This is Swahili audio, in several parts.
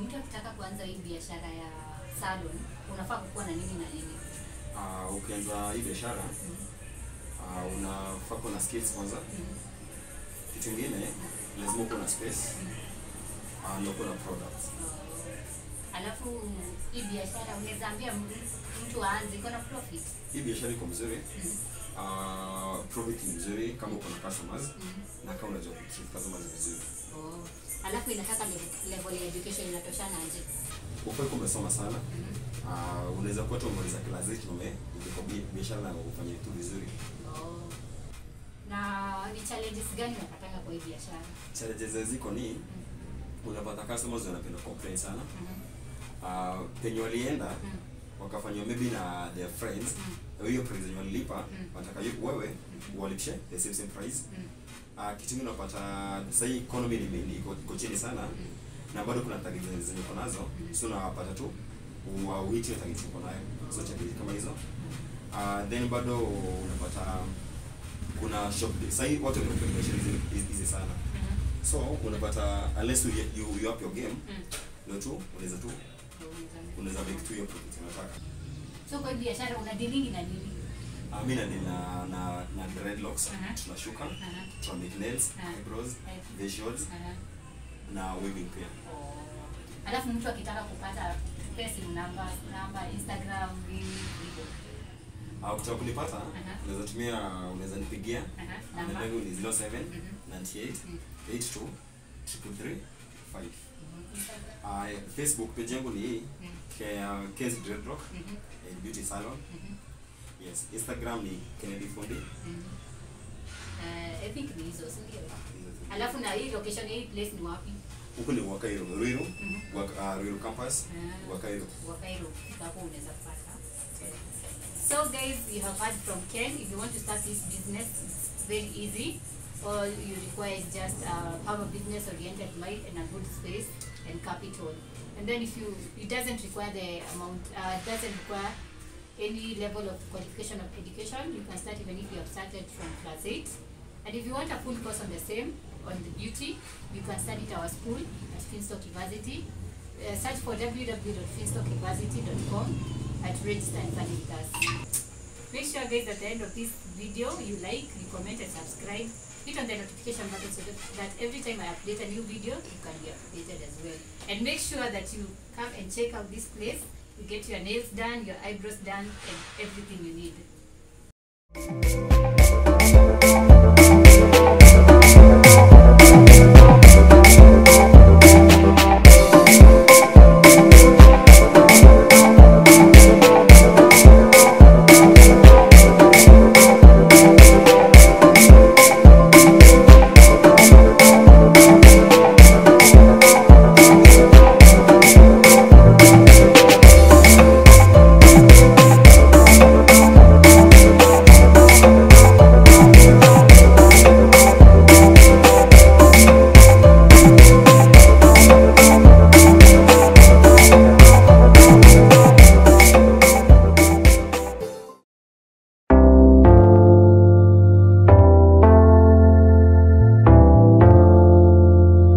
Mtu akitaka kuanza hii biashara ya salon, unafaa kuwa na nini na nini? Ukianza hii biashara, unafaa kuwa na skills kwanza. Kitu kingine, lazima kuwa na space. Ndio kuna products. Alafu hii biashara unaweza ambia mtu aanze iko na profit. Hii biashara iko mzuri. Profit ni mzuri kama uko na customers na kama unajua kutreat customers vizuri. Alafu inataka level ya education inatoshana aje? Uko umesoma sana. Unaweza kuwa tu umaliza class 8 uko biashara na ufanye tu vizuri. Na ni challenges gani unapatanga kwa hii biashara? Challenges ziko ni unapata customers wanapenda complain sana. Penye walienda wakafanywa maybe na their friends, hiyo price yenye walilipa wanataka wewe walipishe the same price. Kitu kingine unapata sasa hii economy iko chini sana na bado kuna targets zenye uko nazo, so unapata tu uiti targets uko nayo, so targets kama hizo. Then bado unapata kuna shop sasa hii watu wanapenda hizi sana, so unapata unless you up your game ndio tu unaweza make tu hiyo profit unataka. So kwa biashara una dealing na nini? Mimi na dreadlocks, tunashuka, tuna make nails, eyebrows, facials na weaving pia. Alafu mtu akitaka kupata pesa namba Instagram hivyo. Ukitaka kunipata unaweza nipigia. Namba yangu ni 07 98 82 333 5. Facebook page yangu ni hii K's Dreadlock and Beauty Salon. Yes, Instagram ni Kennedy Fundi. I think ni hizo sio. Alafu na hii location hii place ni wapi? Huko ni Wakairo, Ruiru campus, Wakairo. Hapo unaweza kupata. So guys, you have heard from Ken. If you want to start this business, it's very easy. All you require is just have a business oriented mind and a good space and capital. And then it doesn't require the amount, doesn't require any level of qualification of education. You can start even if you have started from class 8. And if you want a full course on the same, on the beauty, you can study at our school at Finstock University. Search for www.finstockuniversity.com and register and study with us. Make sure guys at the end of this video you like, you comment and subscribe. Hit on the notification button so that every time I update a new video, you can be updated as well. And make sure that you come and check out this place. You get your nails done, your eyebrows done, and everything you need.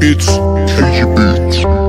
It's KG Beats.